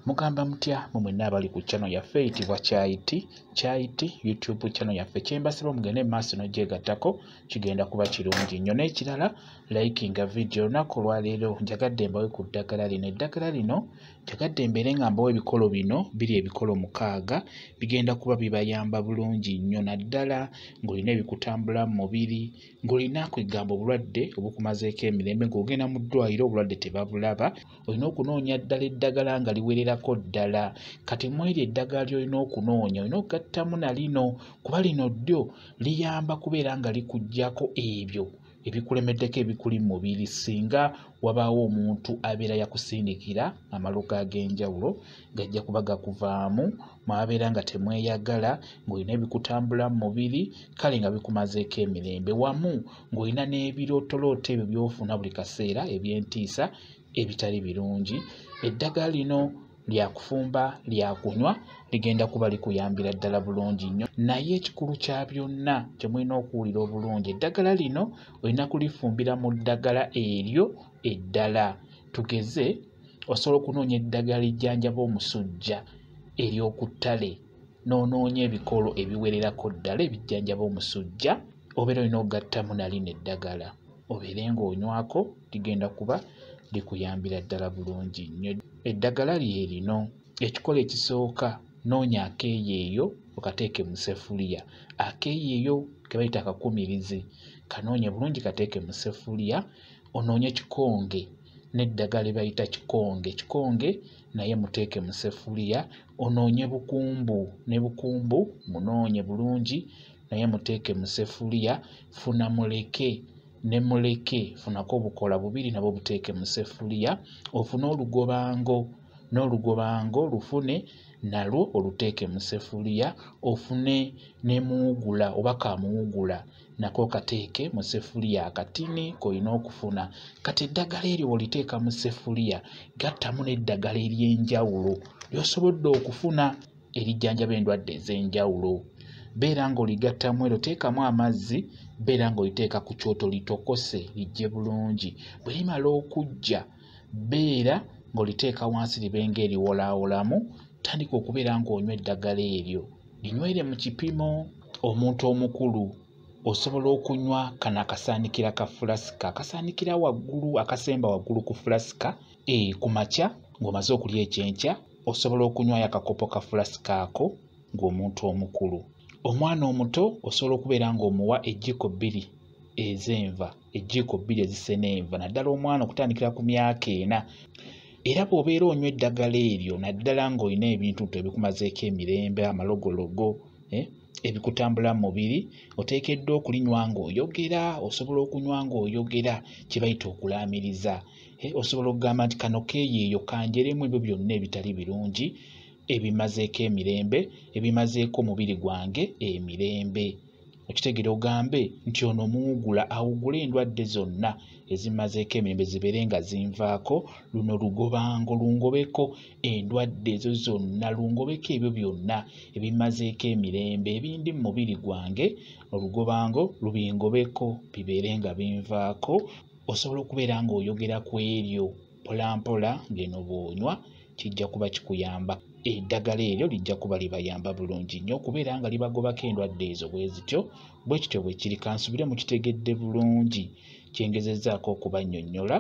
Mugamba mutya mu mwenna abali ku channel yaffe eyitibwa Kyayiti YouTube channel yaffe. Kyembasaba mugende maaso n'ogyegattako kigenda kuba kirungi nnyo. N'ekirala likinga video olunaku olwaleero njagadde mbawe ku ddagala lino. Eddagala lino njagadde mbeere nga mbawe ebikolo bino biri ebikolo 6 bigenda kuba bibayamba bulungi nnyo naddala ng'olina ebikutambula mu mubiri, ng'olina kwegamba obulwadde obukumazeeko emirembe, ng'ogenda mu ddwaliro obulwadde tebabulaba, olina okunoonya ddala eddagala nga liwererako ddala. Kati mweri eddagala ly'olina okunoonya olina okugattamu na lino kuba lino ddyo liyamba kubeera nga likuggyako ebyo ebikulemeddeko ebikuli mu mubiri singa wabaawo omuntu abeera yakusindikira amaloga ag'enjawulo gajja kuba gakuvaamu mwabeera nga temweyagala ng'olina ebikutambula mu mubiri kale nga bikumazeeko emirembe wamu ng'olina n'ebirootolooto ebyo by'ofuna buli kaseera eby'entiisa ebitali birungi. Eddagala lino lyakufumba lyakunywa ligenda kuba likuyambira ddala bulungi nnyo, naye ekikulu kya byonna kye mulina okuwulira obulungi eddagala lino olina kulifumbira mu ddagala eryo eddala. Tugeze osobola okunoonya eddagala lijjanjaba omusujja ery'oku ttale n'onoonya ebikolo ebiwererako ddala ebijjanjaba omusujja obeera olina okugattamu na lino eddagala obeere ng'onywako ligenda kuba likuyambira ddala bulungi nnyo. Eddagala lye lino ekikolo ekisooka noonya akeeyeeyo okateeke mu sefuliya. Akeeyeeyo ke bayita akakumirizi kanoonye bulungi kateeke mu sefuliya, onoonye kikonge n'eddagala lye bayita kikonge naye muteeke mu sefuliya, onoonye bukumbu ne bukumbu munoonye bulungi naye muteeke mu sefuliya, funa muleke ne muleke funako obukola bubiri nabwo buteeke mu sefuliya, ofune n'olugobango lufune nalwo oluteeke mu sefuliya, ofune ne muwugula oba kamuwugula nako kateeke mu sefuliya akatini k'olina okufuna. Kati eddagala eryo oliteeka mu sefuliya gattamu n'eddagala ery'enjawulo ly'osobodde okufuna erijjanjaba endwadde ez'enjawulo. Beera ng'oligattamu eryo, teekamu amazzi, beera ng'oliteeka ku kyoto litokose lijje bulungi. Bwe limala okujja beera ng'oliteeka wansi libe ng'eriwolaawolamu, tandika okubeera ng'onywa eddagala eryo. Linywere mu kipimo. Omuntu omukulu osobola okunywa kano akasaanikira ka fulasika, akasaanikira waggulu akasemba waggulu ku fulasika ku makya ng'omaze okulya ekyenkya osobola okunywayo akakopo ka fulasika ako ng'omuntu omukulu. Omwana omuto osobola okubeera ng'omuwa ejjiiko 2 ez'enva, ejjiiko 2 ezisena enva, naddala omwana okutandikira ku myaka 4. Era bw'obeera onywa eddagala eryo naddala ng'olina ebintu ebikumazeeko emirembe, amalogologo ebikutambula mu mubiri, oteekeddwa okulinywa ng'oyogera, osobola okunywa ng'oyogera kye bayita okulaamiriza. Osobola okugamba nti kano keeyeeyo kanjeremu ebyo byonna ebitali birungi ebimazeeko emirembe, ebimazeeko omubiri gwange emirembe. Okitegere ogambe nti ono muwugula awugule endwadde zonna ezimazeeko emirembe zibeere nga zinvaako. Luno lugobango lungobeko endwadde ezo zonna, lungobeko ebyo byonna ebimazeeko emirembe ebindi mu mubiri gwange, olugobango lubingobeko bibeere nga binvaako. Osobola okubeera ng'oyogera ku eryo mpolampola ng'eno bw'onywa kijja kuba kikuyamba. Eddagala eryo lijja kuba libayamba bulungi nnyo okubeera nga libagobako endwadde ezo bwe zityo bwe kiri. Kansubire mukitegedde bulungi kyengezezzaako okubannyonnyola.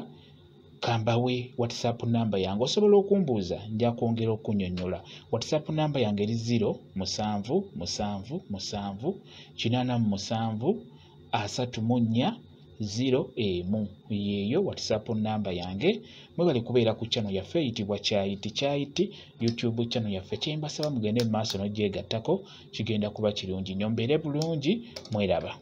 Kambawe WhatsApp namba yange, osobola okumbuuza nja kwongera okunnyonnyola. WhatsApp namba yange eri 0778734 yeeyo WhatsApp namba yange. Mwebale kubeera ku channel yaffe eyitibwa Kyayiti YouTube channel yaffe. Kyembasaba mugende mu maaso n'ogyegattako kigenda kuba kirungi nnyo. Mbeere bulungi, mweraba.